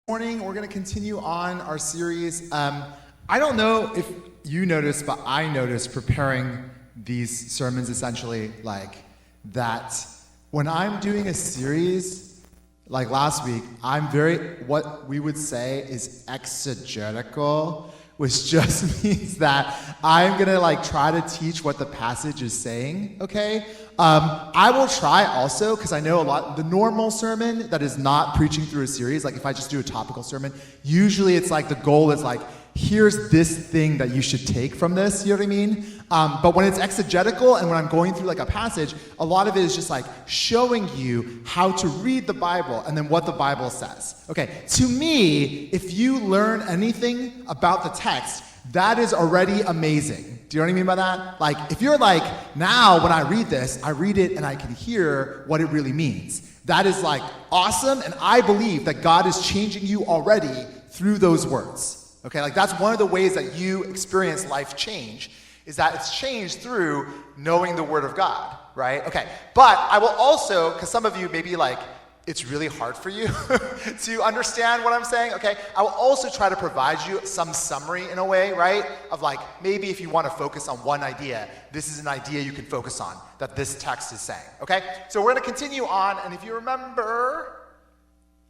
Morning, we're going to continue on our series. I don't know if you noticed, but I noticed preparing these sermons essentially like that when I'm doing a series like last week, I'm very, what we would say is exegetical, which just means that I'm going to like try to teach what the passage is saying, okay? I will try also, because I know the normal sermon that is not preaching through a series, like if I just do a topical sermon, usually it's like the goal is like, here's this thing that you should take from this, you know what I mean? But when it's exegetical and when I'm going through like a passage, a lot of it is just like showing you how to read the Bible and then what the Bible says. Okay, to me, if you learn anything about the text, that is already amazing. Do you know what I mean by that? Like, if you're like, now when I read this, I read it and I can hear what it really means. That is like awesome, and I believe that God is changing you already through those words. Okay, like that's one of the ways that you experience life change, is that it's changed through knowing the Word of God, right? Okay, but I will also, because some of you maybe like, it's really hard for you to understand what I'm saying, okay? I will also try to provide you some summary in a way, right? Of like, maybe if you want to focus on one idea, this is an idea you can focus on that this text is saying, okay? So we're going to continue on, and if you remember,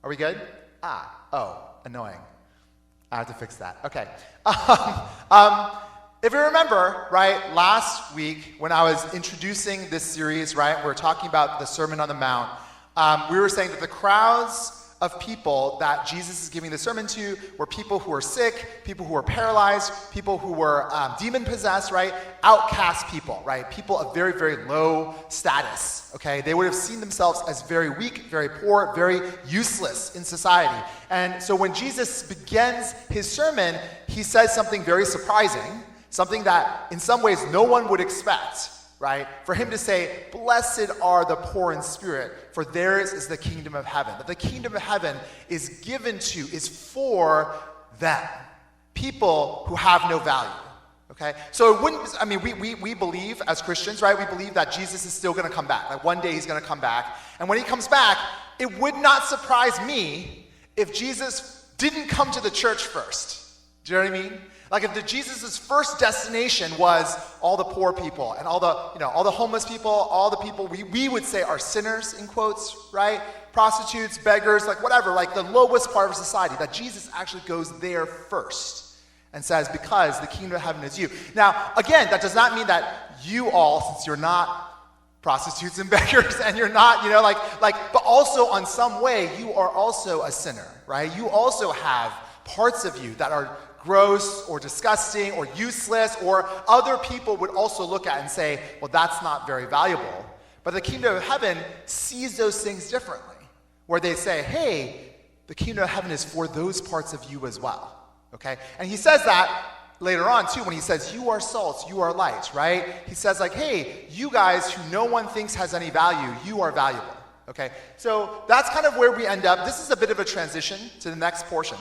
are we good? Annoying. I have to fix that, okay. If you remember, right, last week when I was introducing this series, right, we were talking about the Sermon on the Mount. We were saying that the crowds of people that Jesus is giving the sermon to were people who were sick, people who were paralyzed, people who were demon-possessed, right? Outcast people, right? People of very, very low status, okay? They would have seen themselves as very weak, very poor, very useless in society. And so when Jesus begins his sermon, he says something very surprising, something that in some ways no one would expect. Right? For him to say, blessed are the poor in spirit, for theirs is the kingdom of heaven. That the kingdom of heaven is for them. People who have no value. Okay? So it wouldn't, we believe as Christians, right? We believe that Jesus is still going to come back. Like one day he's going to come back. And when he comes back, it would not surprise me if Jesus didn't come to the church first. Do you know what I mean? Like if Jesus' first destination was all the poor people and all the homeless people, all the people we would say are sinners, in quotes, right? Prostitutes, beggars, like whatever, like the lowest part of society, that Jesus actually goes there first and says, because the kingdom of heaven is you. Now, again, that does not mean that you all, since you're not prostitutes and beggars and you're not, but also on some way, you are also a sinner, right? You also have parts of you that are gross or disgusting or useless, or other people would also look at and say, well, that's not very valuable. But the kingdom of heaven sees those things differently, where they say, hey, the kingdom of heaven is for those parts of you as well, okay? And he says that later on too, when he says, you are salt, you are light, right? He says like, hey, you guys who no one thinks has any value, you are valuable, okay? So that's kind of where we end up. This is a bit of a transition to the next portion.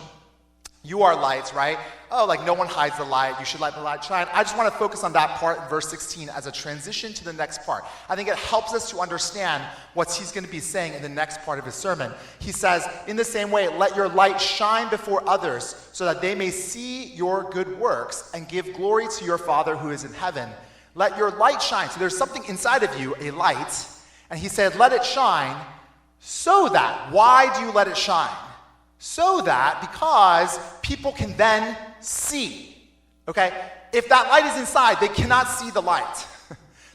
You are lights, right? Oh, like no one hides the light. You should let the light shine. I just want to focus on that part in verse 16 as a transition to the next part. I think it helps us to understand what he's going to be saying in the next part of his sermon. He says, in the same way, let your light shine before others so that they may see your good works and give glory to your Father who is in heaven. Let your light shine. So there's something inside of you, a light. And he said, let it shine so that. Why do you let it shine? So that, because people can then see, okay? If that light is inside, they cannot see the light.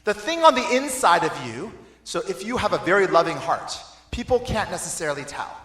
The thing on the inside of you, so if you have a very loving heart, people can't necessarily tell,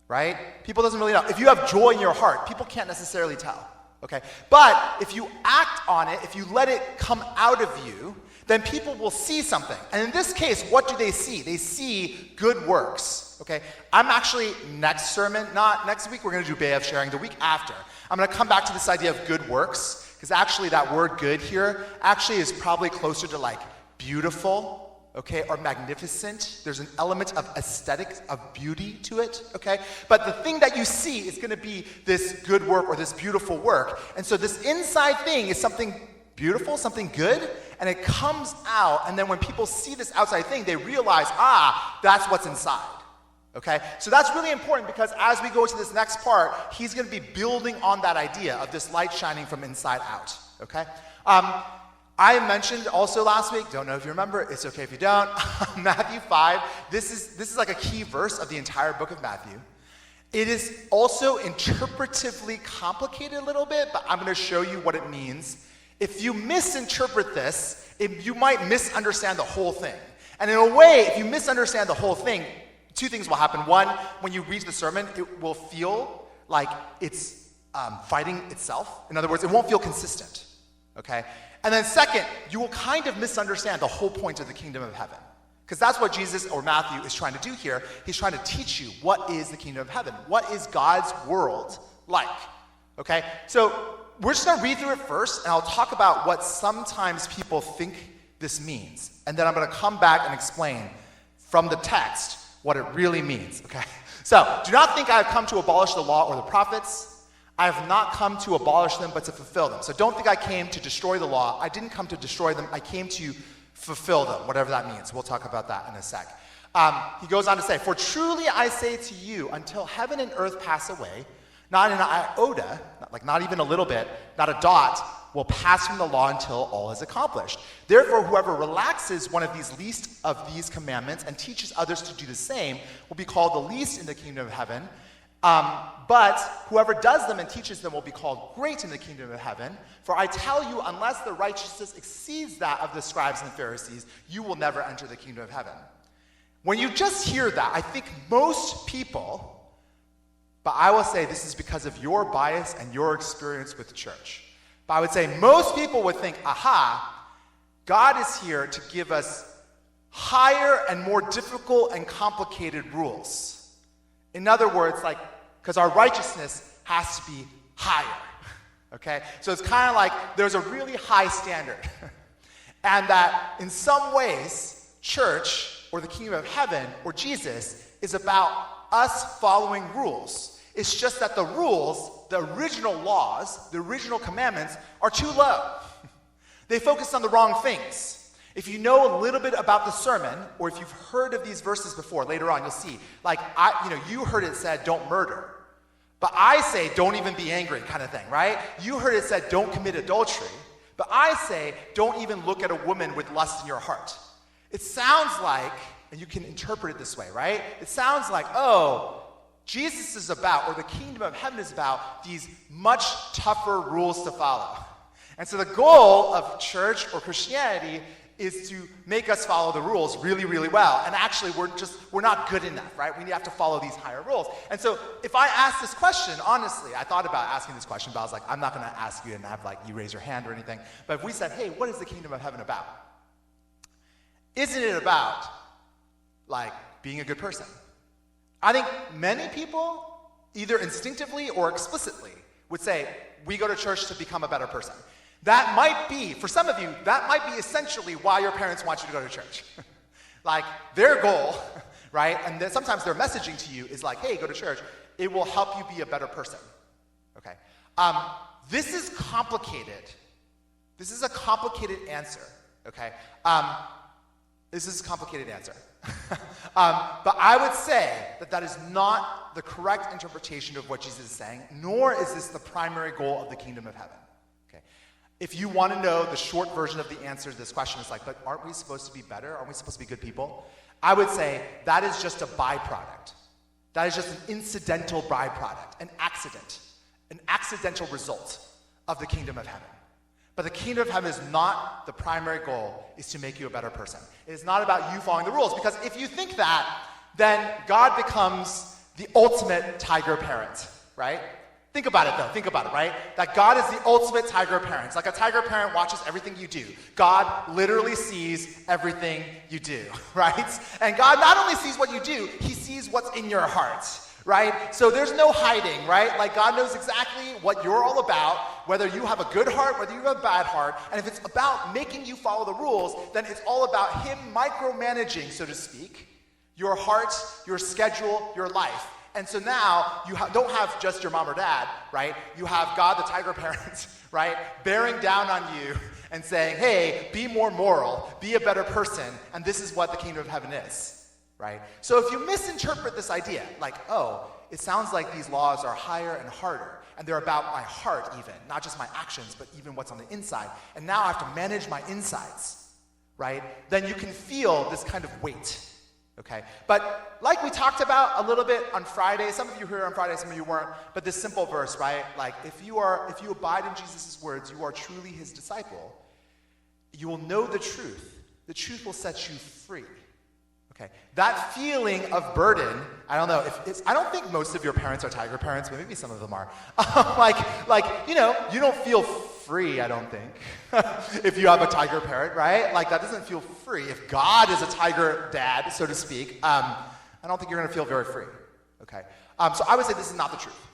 right? People doesn't really know. If you have joy in your heart, people can't necessarily tell, okay? But if you act on it, if you let it come out of you, then people will see something. And in this case, what do they see? They see good works. Okay, I'm actually, next sermon, not next week, we're going to do Bay of Sharing, the week after. I'm going to come back to this idea of good works, because actually that word good here actually is probably closer to like beautiful, okay, or magnificent. There's an element of aesthetics, of beauty to it, okay? But the thing that you see is going to be this good work or this beautiful work. And so this inside thing is something beautiful, something good, and it comes out, and then when people see this outside thing, they realize, that's what's inside. Okay? So that's really important because as we go to this next part, he's going to be building on that idea of this light shining from inside out. Okay? I mentioned also last week, don't know if you remember, it's okay if you don't, Matthew 5, this is like a key verse of the entire book of Matthew. It is also interpretively complicated a little bit, but I'm going to show you what it means. If you misinterpret this, you might misunderstand the whole thing. And in a way, if you misunderstand the whole thing, two things will happen. One, when you read the sermon, it will feel like it's fighting itself. In other words, it won't feel consistent. Okay? And then second, you will kind of misunderstand the whole point of the kingdom of heaven. Because that's what Jesus or Matthew is trying to do here. He's trying to teach you what is the kingdom of heaven. What is God's world like? Okay? So we're just going to read through it first, and I'll talk about what sometimes people think this means. And then I'm going to come back and explain from the text what it really means. Okay? So do not think I have come to abolish the law or the prophets. I have not come to abolish them, but to fulfill them. So don't think I came to destroy the law. I didn't come to destroy them. I came to fulfill them, whatever that means. We'll talk about that in a sec. He goes on to say, for truly I say to you, until heaven and earth pass away, not an iota, not even a little bit, not a dot, will pass from the law until all is accomplished. Therefore, whoever relaxes one of these least of these commandments and teaches others to do the same will be called the least in the kingdom of heaven. But whoever does them and teaches them will be called great in the kingdom of heaven. For I tell you, unless the righteousness exceeds that of the scribes and the Pharisees, you will never enter the kingdom of heaven. When you just hear that, I think most people, but I will say this is because of your bias and your experience with church. But I would say most people would think, aha, God is here to give us higher and more difficult and complicated rules. In other words, because our righteousness has to be higher, okay? So it's kind of like there's a really high standard. And that in some ways, church or the kingdom of heaven or Jesus is about us following rules. It's just that the rules, the original laws, the original commandments are too low. They focus on the wrong things. If you know a little bit about the sermon, or if you've heard of these verses before, later on you'll see, you heard it said, don't murder. But I say, don't even be angry, kind of thing, right? You heard it said, don't commit adultery. But I say, don't even look at a woman with lust in your heart. It sounds like, and you can interpret it this way, right? It sounds like, oh, Jesus is about, or the kingdom of heaven is about, these much tougher rules to follow. And so the goal of church or Christianity is to make us follow the rules really, really well. And actually, we're not good enough, right? We have to follow these higher rules. And so if I ask this question, honestly, I thought about asking this question, but I was like, I'm not going to ask you and have you raise your hand or anything. But if we said, hey, what is the kingdom of heaven about? Isn't it about, being a good person? I think many people, either instinctively or explicitly, would say, we go to church to become a better person. That might be, for some of you, that might be essentially why your parents want you to go to church. Their goal, right? And then sometimes their messaging to you is hey, go to church. It will help you be a better person. Okay. This is complicated. This is a complicated answer. Okay. This is a complicated answer. But I would say that is not the correct interpretation of what Jesus is saying, nor is this the primary goal of the kingdom of heaven. If you want to know the short version of the answer to this question, it's but aren't we supposed to be better? Aren't we supposed to be good people? I would say that is just a byproduct. That is just an incidental byproduct, an accidental result of the kingdom of heaven. But the kingdom of heaven is not the primary goal, is to make you a better person. It is not about you following the rules, because if you think that, then God becomes the ultimate tiger parent, right? Think about it, though. Think about it, right? That God is the ultimate tiger parent. Like a tiger parent watches everything you do. God literally sees everything you do, right? And God not only sees what you do, he sees what's in your heart, right? So there's no hiding, right? God knows exactly what you're all about, whether you have a good heart, whether you have a bad heart. And if it's about making you follow the rules, then it's all about him micromanaging, so to speak, your heart, your schedule, your life. And so now you don't have just your mom or dad, right? You have God, the tiger parent, right? Bearing down on you and saying, hey, be more moral, be a better person, and this is what the kingdom of heaven is. right? So if you misinterpret this idea, like, oh, it sounds like these laws are higher and harder, and they're about my heart even, not just my actions, but even what's on the inside, and now I have to manage my insides, right? Then you can feel this kind of weight, okay? But like we talked about a little bit on Friday, some of you were here on Friday, some of you weren't, but this simple verse, right? Like, if you abide in Jesus' words, you are truly his disciple, you will know the truth. The truth will set you free. Okay, that feeling of burden, I don't know, I don't think most of your parents are tiger parents, but maybe some of them are. You don't feel free, I don't think, if you have a tiger parent, right? Like, that doesn't feel free. If God is a tiger dad, so to speak, I don't think you're going to feel very free, okay? So I would say this is not the truth,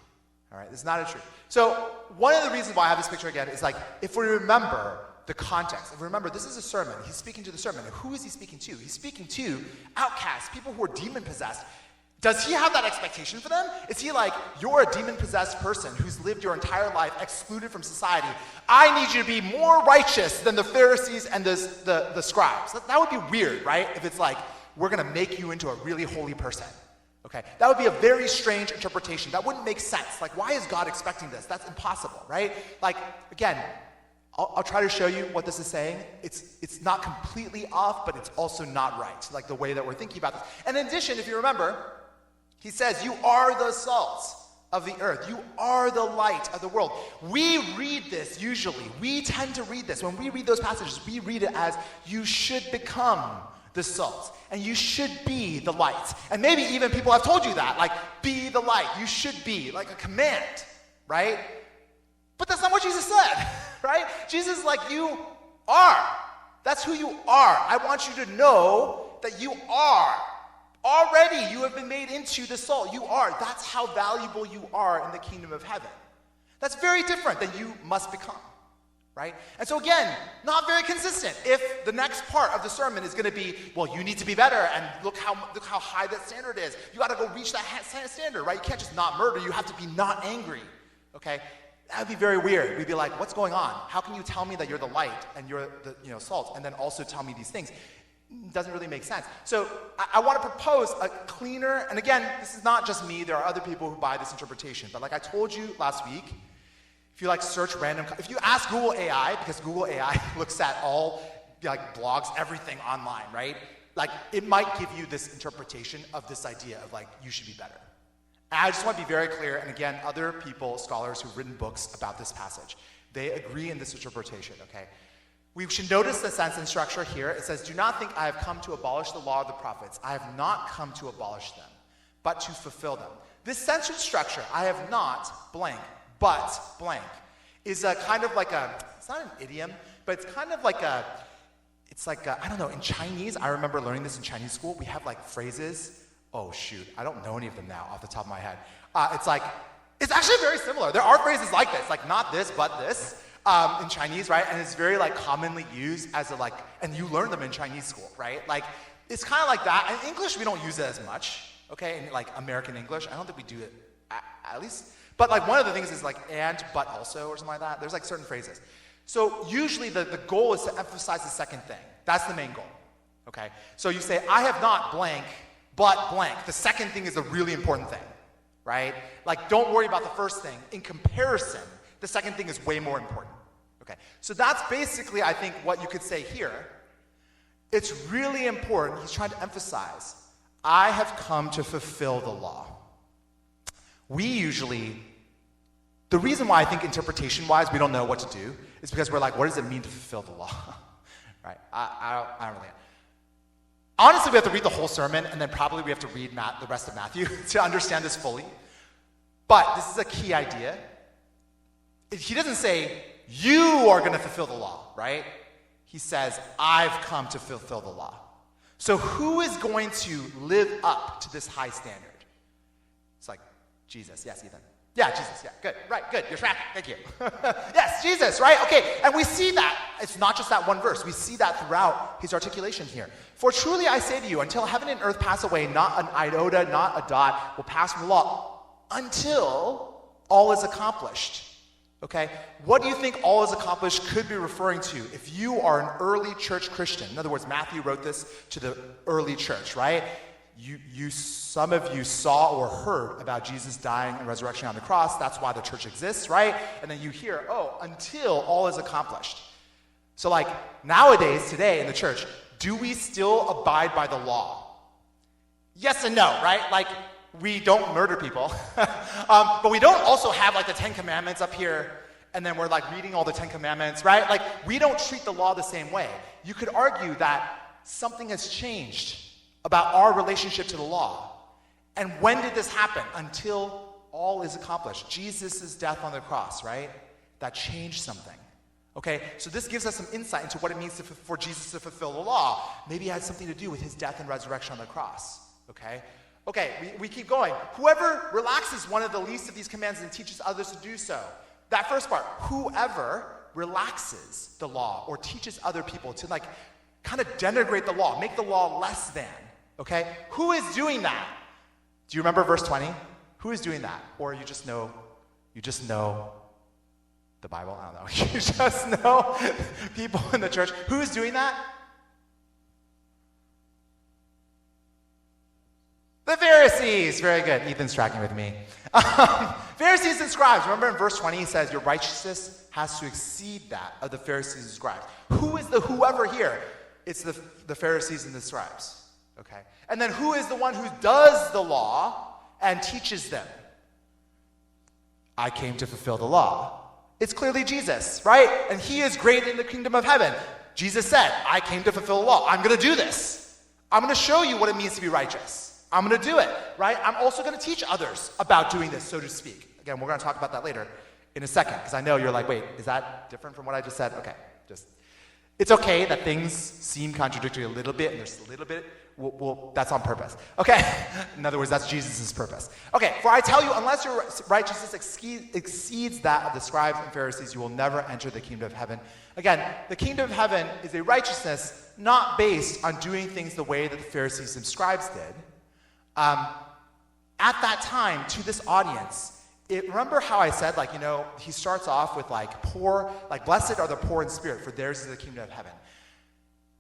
all right? This is not the truth. So one of the reasons why I have this picture again is, like, if we remember the context. And remember, this is a sermon. He's speaking to the sermon. And who is he speaking to? He's speaking to outcasts, people who are demon-possessed. Does he have that expectation for them? Is he like, you're a demon-possessed person who's lived your entire life excluded from society. I need you to be more righteous than the Pharisees and the scribes. That would be weird, right? If it's like, we're going to make you into a really holy person. Okay? That would be a very strange interpretation. That wouldn't make sense. Like, why is God expecting this? That's impossible, right? Like, again, I'll try to show you what this is saying. It's not completely off, but it's also not right, like the way that we're thinking about this. And in addition, if you remember, he says, you are the salt of the earth. You are the light of the world. We read this usually. We tend to read this. When we read those passages, we read it as you should become the salt, and you should be the light. And maybe even people have told you that, like, be the light. You should be, like a command, right? But that's not what Jesus said, right? Jesus is like, you are. That's who you are. I want you to know that you are. Already you have been made into the salt. You are. That's how valuable you are in the kingdom of heaven. That's very different than you must become, right? And so again, not very consistent. If the next part of the sermon is going to be, well, you need to be better, and look how high that standard is. You got to go reach that standard, right? You can't just not murder. You have to be not angry, okay? That would be very weird. We'd be like, what's going on? How can you tell me that you're the light and you're the salt, and then also tell me these things? It doesn't really make sense. So I want to propose a cleaner, and again, this is not just me. There are other people who buy this interpretation. But like I told you last week, if you like search random, if you ask Google AI, because Google AI looks at all like blogs, everything online, right? Like, it might give you this interpretation of this idea of like, you should be better. I just want to be very clear, and again, other people, scholars who've written books about this passage, they agree in this interpretation, okay? We should notice the sense and structure here. It says, do not think I have come to abolish the law of the prophets. I have not come to abolish them, but to fulfill them. This sense and structure, I have not blank, but blank, is a kind of like it's not an idiom, but it's kind of like I don't know, in Chinese, I remember learning this in Chinese school, we have like phrases. Oh, shoot. I don't know any of them now off the top of my head. It's actually very similar. There are phrases like this, like not this, but this, in Chinese, right? And it's very like commonly used as and you learn them in Chinese school, right? Like, it's kind of like that. In English, we don't use it as much, okay? In like American English, I don't think we do it, at least. But like one of the things is like and, but also, or something like that. There's like certain phrases. So usually the goal is to emphasize the second thing. That's the main goal, okay? So you say, I have not blank, but blank. The second thing is a really important thing, right? Like, don't worry about the first thing. In comparison, the second thing is way more important, okay? So that's basically, I think, what you could say here. It's really important. He's trying to emphasize, I have come to fulfill the law. We usually, the reason why I think interpretation-wise we don't know what to do is because we're like, what does it mean to fulfill the law, right? I don't really know. Honestly, we have to read the whole sermon, and then probably we have to read the rest of Matthew to understand this fully. But this is a key idea. He doesn't say, you are going to fulfill the law, right? He says, I've come to fulfill the law. So who is going to live up to this high standard? It's like, Jesus. Yes, Ethan. Yeah, Jesus. Yeah, good. Right, good. You're tracking. Thank you. Yes, Jesus, right? Okay, and we see that. It's not just that one verse. We see that throughout his articulation here. For truly I say to you, until heaven and earth pass away, not an iota, not a dot will pass from the law until all is accomplished. Okay? What do you think all is accomplished could be referring to if you are an early church Christian? In other words, Matthew wrote this to the early church, right? some of you saw or heard about Jesus dying and resurrection on the cross. That's why the church exists, right? And then you hear, until all is accomplished. So like nowadays, today in the church, do we still abide by the law? Yes and no, right? Like we don't murder people, but we don't also have like the 10 Commandments up here, and then we're like reading all the 10 Commandments, right? Like we don't treat the law the same way. You could argue that something has changed about our relationship to the law. And when did this happen? Until all is accomplished. Jesus' death on the cross, right? That changed something. Okay, so this gives us some insight into what it means for Jesus to fulfill the law. Maybe it had something to do with his death and resurrection on the cross. Okay, we keep going. Whoever relaxes one of the least of these commands and teaches others to do so. That first part, whoever relaxes the law or teaches other people to like kind of denigrate the law, make the law less than. Okay? Who is doing that? Do you remember verse 20? Who is doing that? Or you just know the Bible? I don't know. You just know people in the church. Who is doing that? The Pharisees. Very good. Ethan's tracking with me. Pharisees and scribes. Remember in verse 20 he says your righteousness has to exceed that of the Pharisees and scribes. Who is the whoever here? It's the Pharisees and the scribes. Okay. And then who is the one who does the law and teaches them? I came to fulfill the law. It's clearly Jesus, right? And he is great in the kingdom of heaven. Jesus said, I came to fulfill the law. I'm going to do this. I'm going to show you what it means to be righteous. I'm going to do it, right? I'm also going to teach others about doing this, so to speak. Again, we're going to talk about that later in a second, because I know you're like, wait, is that different from what I just said? Okay, it's okay that things seem contradictory a little bit, and there's a little bit. That's on purpose. Okay? In other words, that's Jesus' purpose. Okay, for I tell you, unless your righteousness exceeds that of the scribes and Pharisees, you will never enter the kingdom of heaven. Again, the kingdom of heaven is a righteousness not based on doing things the way that the Pharisees and scribes did. At that time, to this audience, remember how I said, he starts off with poor, blessed are the poor in spirit, for theirs is the kingdom of heaven.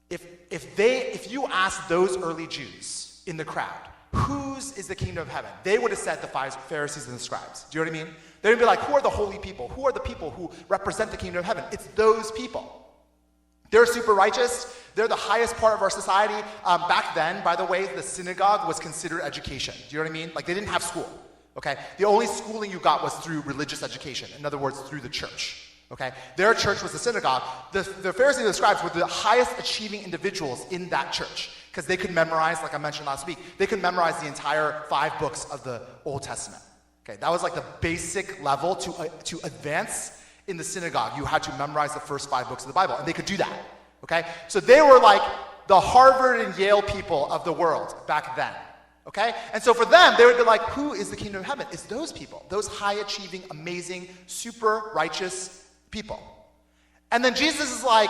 If you ask those early Jews in the crowd, whose is the kingdom of heaven? They would have said the Pharisees and the scribes. Do you know what I mean? They would be like, who are the holy people? Who are the people who represent the kingdom of heaven? It's those people. They're super righteous. They're the highest part of our society. Back then, by the way, the synagogue was considered education. Do you know what I mean? They didn't have school. Okay? The only schooling you got was through religious education. In other words, through the church. Okay? Their church was the synagogue. The Pharisees and the scribes were the highest achieving individuals in that church because they could memorize, like I mentioned last week, they could memorize the entire 5 books of the Old Testament. Okay? That was the basic level to advance in the synagogue. You had to memorize the first 5 books of the Bible, and they could do that. Okay? So they were the Harvard and Yale people of the world back then. Okay? And so for them, they would be like, who is the kingdom of heaven? It's those people, those high-achieving, amazing, super righteous people. And then Jesus is like,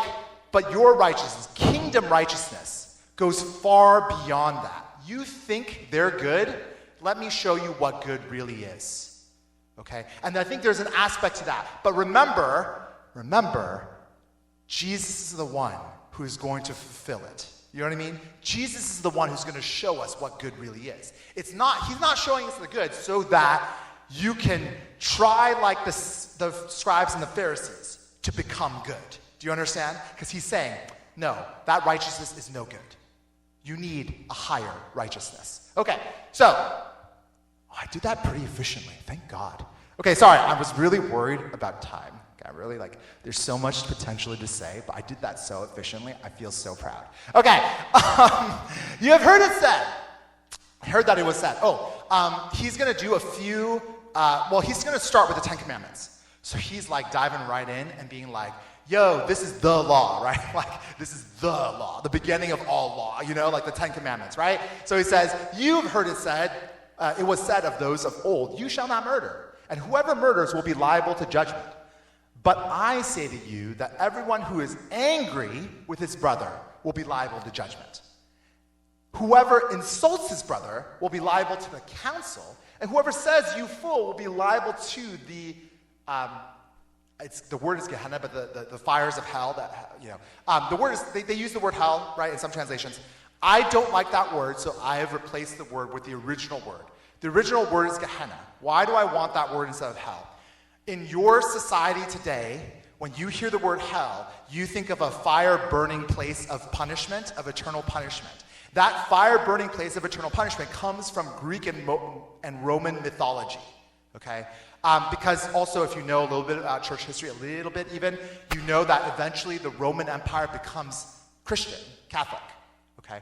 but your righteousness, kingdom righteousness, goes far beyond that. You think they're good? Let me show you what good really is. Okay? And I think there's an aspect to that. But remember, Jesus is the one who is going to fulfill it. You know what I mean? Jesus is the one who's going to show us what good really is. He's not showing us the good so that you can try like the scribes and the Pharisees to become good. Do you understand? Because he's saying, no, that righteousness is no good. You need a higher righteousness. Okay, so, I did that pretty efficiently, thank God. Okay, sorry, I was really worried about time. I really there's so much potentially to say, but I did that so efficiently, I feel so proud. Okay, you have heard it said. I heard that it was said. He's going to do a few, he's going to start with the 10 Commandments. So he's diving right in and being like, yo, this is the law, right? This is the law, the beginning of all law, the 10 Commandments, right? So he says, you've heard it said, it was said of those of old, you shall not murder, and whoever murders will be liable to judgment. But I say to you that everyone who is angry with his brother will be liable to judgment. Whoever insults his brother will be liable to the council, and whoever says you fool will be liable to the, the word is Gehenna, but the fires of hell. The word is, they use the word hell, right, in some translations. I don't like that word, so I have replaced the word with the original word. The original word is Gehenna. Why do I want that word instead of hell? In your society today, when you hear the word hell, you think of a fire-burning place of punishment, of eternal punishment. That fire-burning place of eternal punishment comes from Greek and Roman mythology, okay? Because also, if you know a little bit about church history, a little bit even, you know that eventually the Roman Empire becomes Christian, Catholic, okay?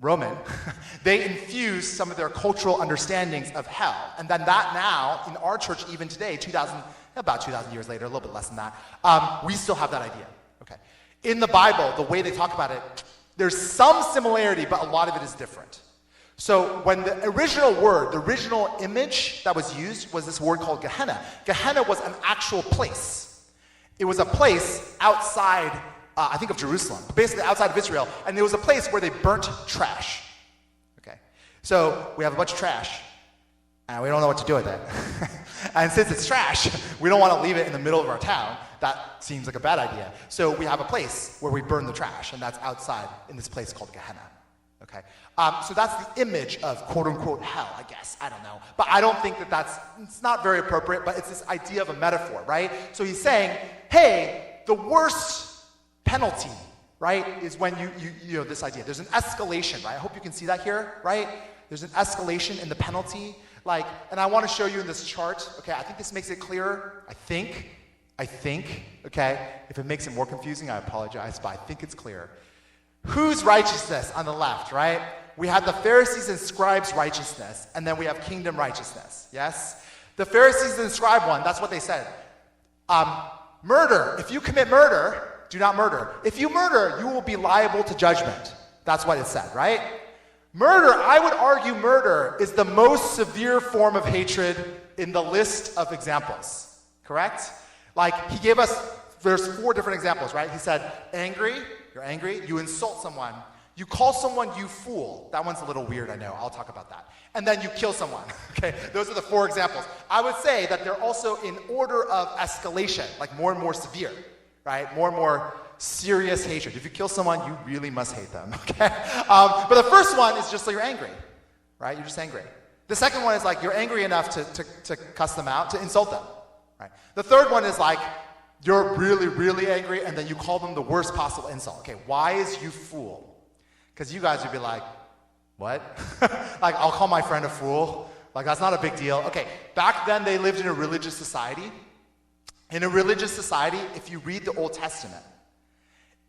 Roman, they infuse some of their cultural understandings of hell. And then that now, in our church even today, about 2,000 years later, a little bit less than that, we still have that idea, okay? In the Bible, the way they talk about it, there's some similarity, but a lot of it is different. So when the original word, the original image that was used was this word called Gehenna. Gehenna was an actual place. It was a place outside, I think of Jerusalem, basically outside of Israel, and it was a place where they burnt trash. Okay, so we have a bunch of trash, and we don't know what to do with it. And since it's trash, we don't want to leave it in the middle of our town. That seems like a bad idea. So we have a place where we burn the trash, and that's outside in this place called Gehenna. Okay, so that's the image of quote-unquote hell, I guess. I don't know. But I don't think it's not very appropriate, but it's this idea of a metaphor, right? So he's saying, hey, the worst penalty, right, is when you know this idea. There's an escalation, right? I hope you can see that here, right? There's an escalation in the penalty. And I want to show you in this chart, okay, I think this makes it clearer. I think, okay? If it makes it more confusing, I apologize, but I think it's clear. Whose righteousness on the left, right? We have the Pharisees and scribes' righteousness, and then we have kingdom righteousness, yes? The Pharisees and scribe one, that's what they said. Murder, if you commit murder, do not murder. If you murder, you will be liable to judgment. That's what it said, right? Murder, I would argue murder is the most severe form of hatred in the list of examples, correct? He gave us, there's 4 different examples, right? He said, you're angry, you insult someone, you call someone you fool. That one's a little weird, I know, I'll talk about that. And then you kill someone, okay? Those are the 4 examples. I would say that they're also in order of escalation, more and more severe, right? More and more serious hatred. If you kill someone, you really must hate them, okay? But the first one is just you're angry, right? You're just angry. The second one is you're angry enough to cuss them out, to insult them, right? The third one is you're really, really angry, and then you call them the worst possible insult. Okay, why is you fool? Because you guys would be like, what? I'll call my friend a fool? That's not a big deal. Okay, back then they lived in a religious society. In a religious society, if you read the Old Testament,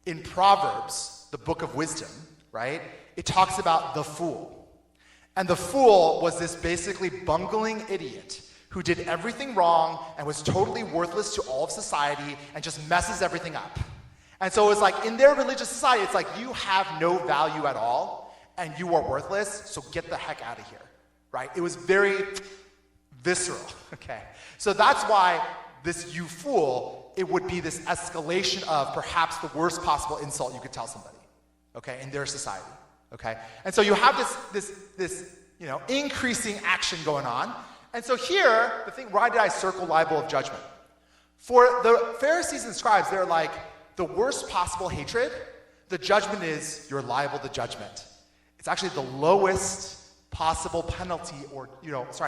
in Proverbs, the book of wisdom, right, it talks about the fool. And the fool was this basically bungling idiot who did everything wrong and was totally worthless to all of society and just messes everything up. And so it's in their religious society, it's you have no value at all and you are worthless, so get the heck out of here, right? It was very visceral, okay? So that's why this you fool, it would be this escalation of perhaps the worst possible insult you could tell somebody, okay, in their society, okay? And so you have this increasing action going on. And so here, the thing, why did I circle liable of judgment? For the Pharisees and scribes, they're the worst possible hatred, the judgment is you're liable to judgment. It's actually the lowest possible penalty or,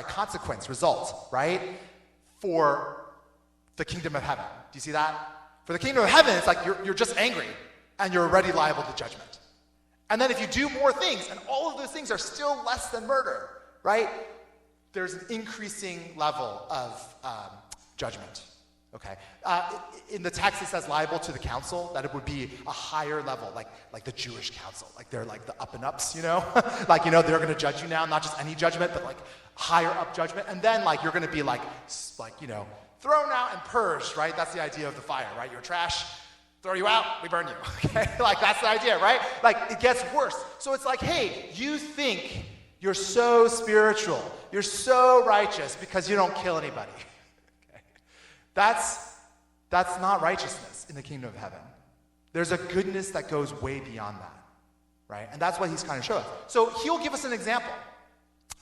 consequence, result, right? For the kingdom of heaven. Do you see that? For the kingdom of heaven, it's you're just angry and you're already liable to judgment. And then if you do more things, and all of those things are still less than murder, right? There's an increasing level of judgment, okay? In the text, it says liable to the council, that it would be a higher level, like the Jewish council, they're the up and ups, they're going to judge you now, not just any judgment, but higher up judgment, and then you're going to be thrown out and purged, right? That's the idea of the fire, right? You're trash, throw you out, we burn you, okay? That's the idea, right? It gets worse. So it's hey, you think you're so spiritual, you're so righteous because you don't kill anybody. Okay? That's not righteousness in the kingdom of heaven. There's a goodness that goes way beyond that, right? And that's what he's kind of showing us. So he'll give us an example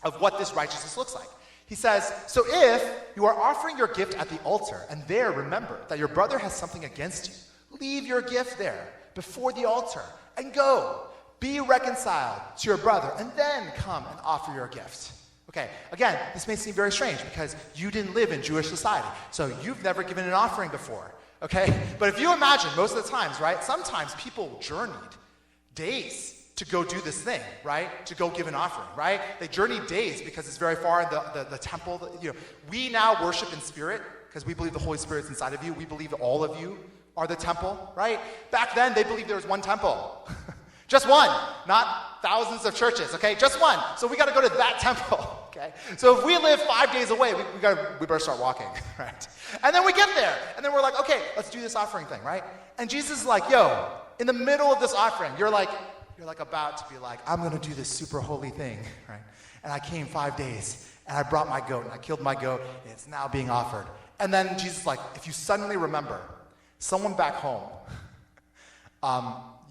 of what this righteousness looks like. He says, so if you are offering your gift at the altar, and there remember that your brother has something against you, leave your gift there. before the altar and go. Be reconciled to your brother and then come and offer your gift. Okay, again, this may seem very strange because you didn't live in Jewish society, so you've never given an offering before, okay? But if you imagine, most of the times, right, sometimes people journeyed days to go do this thing, right? To go give an offering, right? They journeyed days because it's very far in the temple. You know, we now worship in spirit because we believe the Holy Spirit's inside of you. We believe that all of you are the temple, right? Back then, they believed there was one temple. Just one, not thousands of churches, okay? Just one. So we got to go to that temple, okay? So if we live 5 days away, we better start walking, right? And then we get there, and then we're like, okay, let's do this offering thing, right? And Jesus is like, yo, in the middle of this offering, you're like about to be like, I'm going to do this super holy thing, right? And I came 5 days, and I brought my goat, and I killed my goat, and it's now being offered. And then Jesus is like, if you suddenly remember someone back home,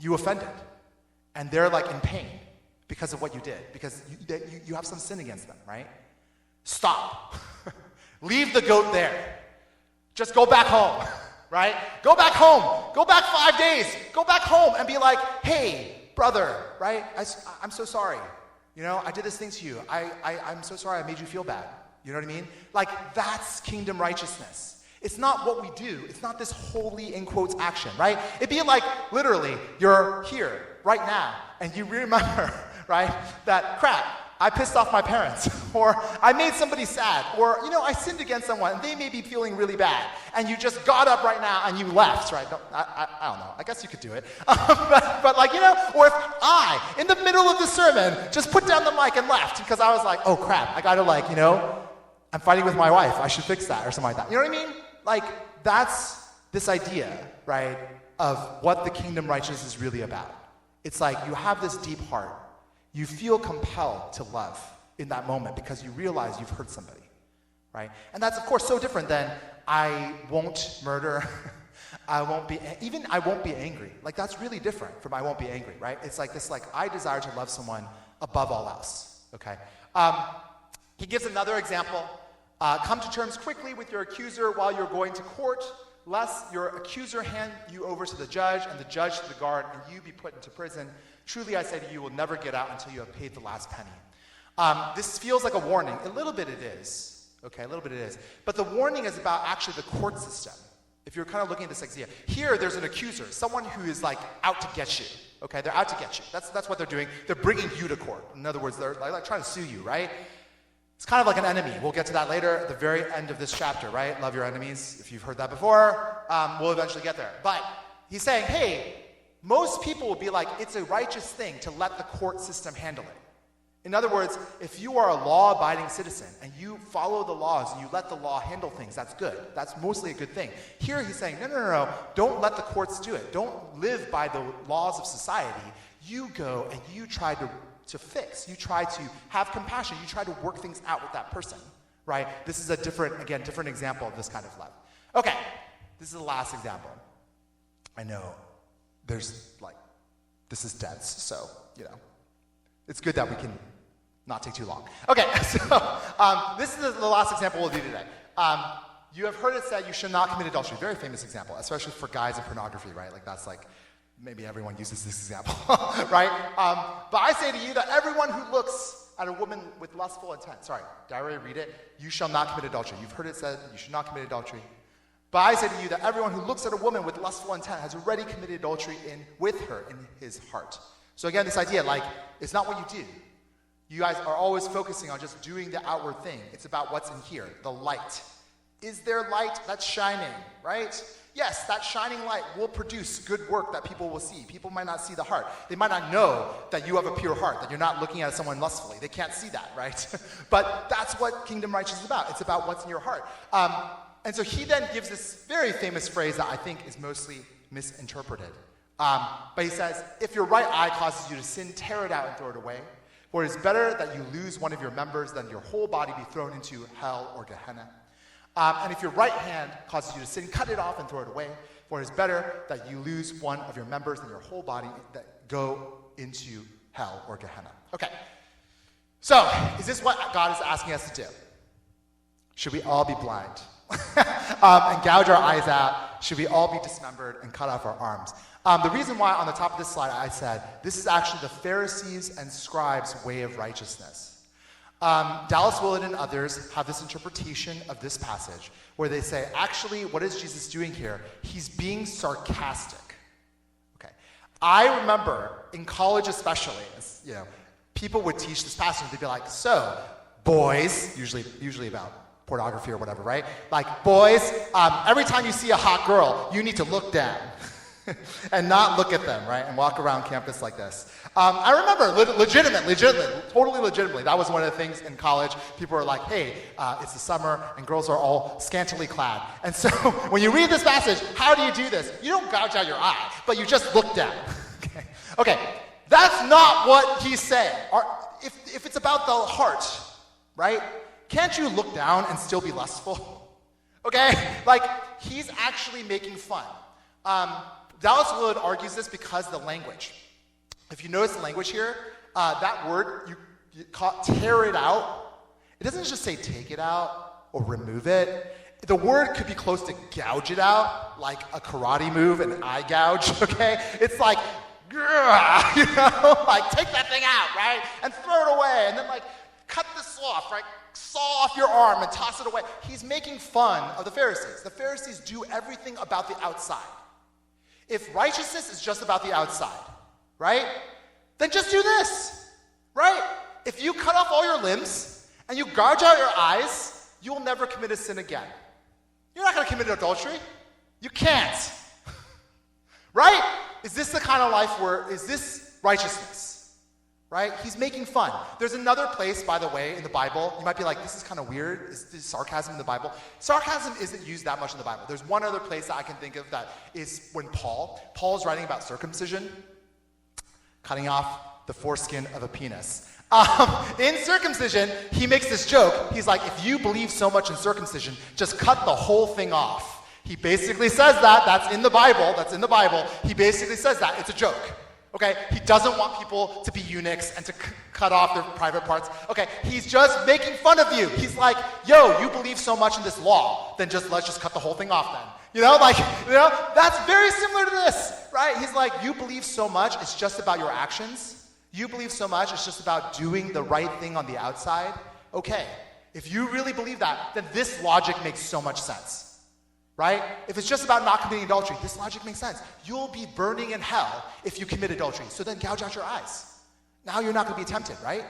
you offended. And they're like in pain because of what you did, because you have some sin against them, right? Stop. Leave the goat there. Just go back home, right? Go back home. Go back 5 days. Go back home and be like, hey, brother, right? I'm so sorry. You know, I did this thing to you. I'm so sorry I made you feel bad. You know what I mean? Like, that's kingdom righteousness. It's not what we do. It's not this holy, in quotes, action, right? It'd be like, literally, you're here right now, and you remember, right, that crap, I pissed off my parents, or I made somebody sad, or, you know, I sinned against someone, and they may be feeling really bad, and you just got up right now, and you left, right? I don't know. I guess you could do it. But like, you know, or if I, in the middle of the sermon, just put down the mic and left, because I was like, oh, crap, I gotta, like, you know, I'm fighting with my wife. I should fix that, or something like that. You know what I mean? Like, that's this idea, right, of what the kingdom righteousness is really about. It's like you have this deep heart. You feel compelled to love in that moment because you realize you've hurt somebody, right? And that's, of course, so different than I won't murder, I won't be angry. Like, that's really different from I won't be angry, right? It's like this, like, I desire to love someone above all else, okay? He gives another example. Come to terms quickly with your accuser while you're going to court, lest your accuser hand you over to the judge and the judge to the guard, and you be put into prison. Truly I say to you, you will never get out until you have paid the last penny. This feels like a warning. A little bit it is. Okay, a little bit it is. But the warning is about actually the court system. If you're kind of looking at this idea. Here, there's an accuser, someone who is like out to get you. Okay, they're out to get you. That's what they're doing. They're bringing you to court. In other words, they're like trying to sue you, right? It's kind of like an enemy. We'll get to that later at the very end of this chapter, right? Love your enemies. If you've heard that before, we'll eventually get there. But he's saying, hey, most people will be like, it's a righteous thing to let the court system handle it. In other words, if you are a law-abiding citizen and you follow the laws and you let the law handle things, that's good. That's mostly a good thing. Here he's saying, no. Don't let the courts do it. Don't live by the laws of society. You go and you try to fix. You try to have compassion. You try to work things out with that person, right? This is a different example of this kind of love. Okay, this is the last example. I know this is dense, so, you know, it's good that we can not take too long. Okay, so this is the last example we'll do today. You have heard it said you should not commit adultery. Very famous example, especially for guys in pornography, right? Like, that's like, maybe everyone uses this example, right? But I say to you that everyone who looks at a woman with lustful intent, sorry, did I already read it? You shall not commit adultery. You've heard it said you should not commit adultery. But I say to you that everyone who looks at a woman with lustful intent has already committed adultery with her in his heart. So again, this idea, like, it's not what you do. You guys are always focusing on just doing the outward thing. It's about what's in here, the light. Is there light that's shining, right? Yes, that shining light will produce good work that people will see. People might not see the heart. They might not know that you have a pure heart, that you're not looking at someone lustfully. They can't see that, right? But that's what kingdom righteousness is about. It's about what's in your heart. And so he then gives this very famous phrase that I think is mostly misinterpreted. But he says, if your right eye causes you to sin, tear it out and throw it away. For it is better that you lose one of your members than your whole body be thrown into hell or Gehenna. And if your right hand causes you to sin, cut it off and throw it away. For it is better that you lose one of your members than your whole body that go into hell or Gehenna. Okay. So, is this what God is asking us to do? Should we all be blind? And gouge our eyes out? should we all be dismembered and cut off our arms. The reason why on the top of this slide I said this is actually the Pharisees and scribes' way of righteousness. Dallas Willard and others have this interpretation of this passage where they say, actually, what is Jesus doing here? He's being sarcastic. Okay. I remember in college especially, people would teach this passage. They'd be like, so, boys, usually about pornography or whatever, right? Like, boys, every time you see a hot girl, you need to look down and not look at them, right? And walk around campus like this. I remember, totally legitimately, that was one of the things in college. People were like, hey, it's the summer, and girls are all scantily clad. And so when you read this passage, how do you do this? You don't gouge out your eye, but you just look down. Okay, that's not what he's saying. If it's about the heart, right? Can't you look down and still be lustful? Okay? Like, he's actually making fun. Dallas Willard argues this because the language. If you notice the language here, that word, you tear it out. It doesn't just say take it out or remove it. The word could be close to gouge it out, like a karate move, an eye gouge, okay? It's like, like take that thing out, right? And throw it away, and then like cut this off, right? Saw off your arm and toss it away. He's making fun of the Pharisees. The Pharisees do everything about the outside. If righteousness is just about the outside, right? Then just do this, right? If you cut off all your limbs and you gouge out your eyes, you will never commit a sin again. You're not going to commit adultery. You can't. Right? Is this the kind of life is this righteousness? Right? He's making fun. There's another place, by the way, in the Bible. You might be like, this is kind of weird. Is this sarcasm in the Bible? Sarcasm isn't used that much in the Bible. There's one other place that I can think of that is when Paul's writing about circumcision, cutting off the foreskin of a penis. In circumcision, he makes this joke. He's like, if you believe so much in circumcision, just cut the whole thing off. He basically says that. That's in the Bible. He basically says that. It's a joke. Okay? He doesn't want people to be eunuchs and to cut off their private parts. Okay? He's just making fun of you. He's like, yo, you believe so much in this law, then let's just cut the whole thing off then. That's very similar to this, right? He's like, you believe so much, it's just about your actions. You believe so much, it's just about doing the right thing on the outside. Okay, if you really believe that, then this logic makes so much sense. Right? If it's just about not committing adultery, this logic makes sense. You'll be burning in hell if you commit adultery. So then gouge out your eyes. Now you're not going to be tempted, right?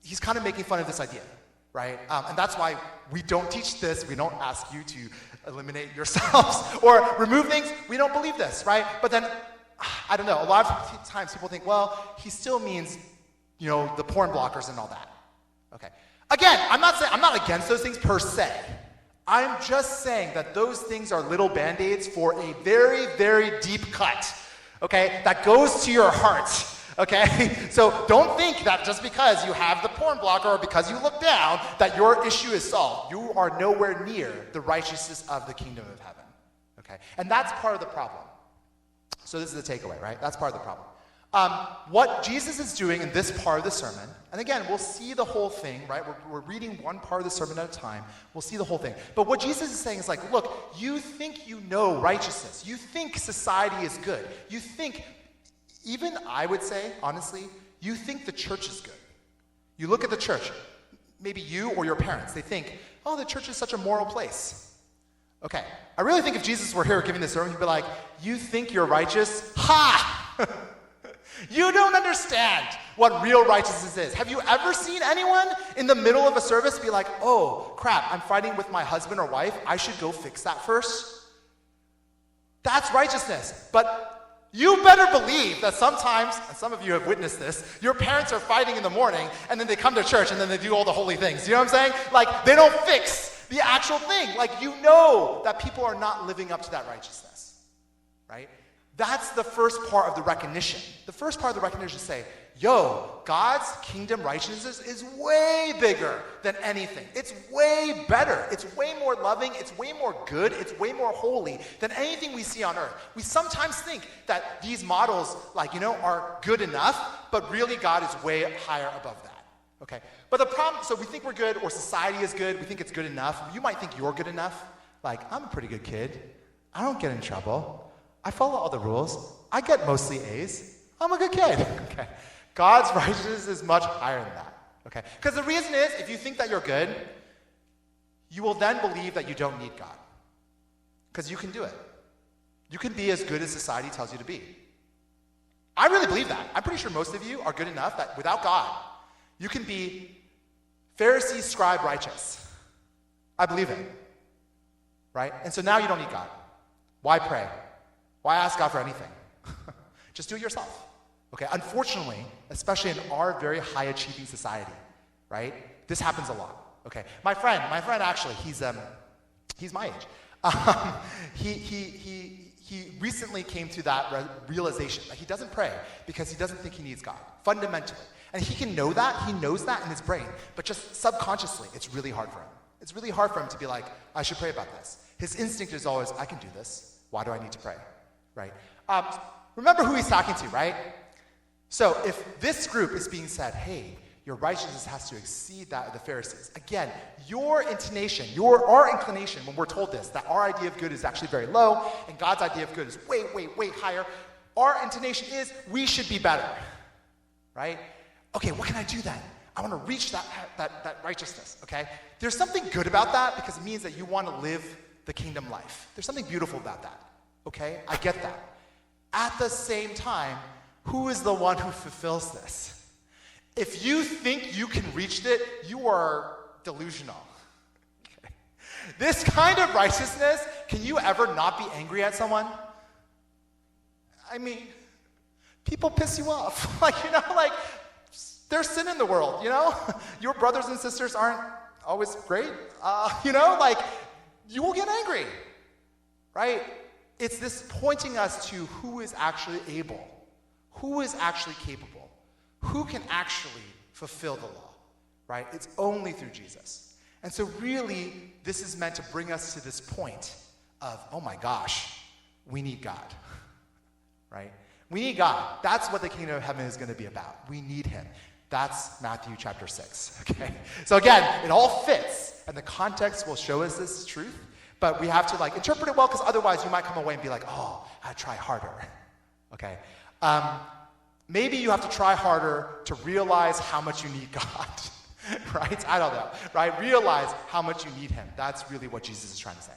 He's kind of making fun of this idea, right? And that's why we don't teach this. We don't ask you to eliminate yourselves or remove things. We don't believe this, right? But then, I don't know, a lot of times people think, well, he still means, the porn blockers and all that. Okay. Again, I'm not against those things per se. I'm just saying that those things are little band-aids for a very, very deep cut, okay, that goes to your heart, okay? So don't think that just because you have the porn blocker or because you look down that your issue is solved. You are nowhere near the righteousness of the kingdom of heaven, okay? And that's part of the problem. So this is the takeaway, right? That's part of the problem. What Jesus is doing in this part of the sermon, and again, we'll see the whole thing, right? We're reading one part of the sermon at a time. We'll see the whole thing. But what Jesus is saying is like, look, you think you know righteousness. You think society is good. You think, even I would say, honestly, you think the church is good. You look at the church, maybe you or your parents, they think, oh, the church is such a moral place. Okay, I really think if Jesus were here giving this sermon, he'd be like, you think you're righteous? Ha! You don't understand what real righteousness is. Have you ever seen anyone in the middle of a service be like, oh, crap, I'm fighting with my husband or wife. I should go fix that first? That's righteousness. But you better believe that sometimes, and some of you have witnessed this, your parents are fighting in the morning, and then they come to church, and then they do all the holy things. You know what I'm saying? Like, they don't fix the actual thing. Like, you know that people are not living up to that righteousness, right? That's the first part of the recognition. The first part of the recognition is say, yo, God's kingdom righteousness is way bigger than anything. It's way better. It's way more loving. It's way more good. It's way more holy than anything we see on earth. We sometimes think that these models, are good enough, but really God is way higher above that. Okay? But the problem, so we think we're good, or society is good. We think it's good enough. You might think you're good enough. Like, I'm a pretty good kid. I don't get in trouble. I follow all the rules. I get mostly A's. I'm a good kid. Okay. God's righteousness is much higher than that. Okay. Because the reason is, if you think that you're good, you will then believe that you don't need God. Because you can do it. You can be as good as society tells you to be. I really believe that. I'm pretty sure most of you are good enough that without God, you can be Pharisee, scribe, righteous. I believe it. Right? And so now you don't need God. Why pray? Why ask God for anything? Just do it yourself. Okay? Unfortunately, especially in our very high-achieving society, right? This happens a lot. Okay? My friend actually, he's my age. He recently came to that realization that he doesn't pray because he doesn't think he needs God, fundamentally. And he can know that, he knows that in his brain, but just subconsciously, it's really hard for him. It's really hard for him to be like, I should pray about this. His instinct is always, I can do this. Why do I need to pray? Right? Remember who he's talking to, right? So if this group is being said, hey, your righteousness has to exceed that of the Pharisees. Again, your intonation, our inclination when we're told this, that our idea of good is actually very low and God's idea of good is way, way, way higher, our intonation is we should be better, right? Okay, what can I do then? I want to reach that righteousness, okay? There's something good about that because it means that you want to live the kingdom life. There's something beautiful about that, okay? I get that. At the same time, who is the one who fulfills this? If you think you can reach it, you are delusional. Okay. This kind of righteousness, can you ever not be angry at someone? I mean, people piss you off. There's sin in the world, Your brothers and sisters aren't always great. You will get angry, right? It's this pointing us to who is actually able, who is actually capable. Who can actually fulfill the law, right? It's only through Jesus. And so really, this is meant to bring us to this point of, oh my gosh, we need God, right? We need God. That's what the kingdom of heaven is going to be about. We need him. That's Matthew chapter 6, okay? So again, it all fits, and the context will show us this truth, but we have to interpret it well, because otherwise you might come away and be like, oh, I try harder, okay? Maybe you have to try harder to realize how much you need God, right? I don't know, right? Realize how much you need him. That's really what Jesus is trying to say.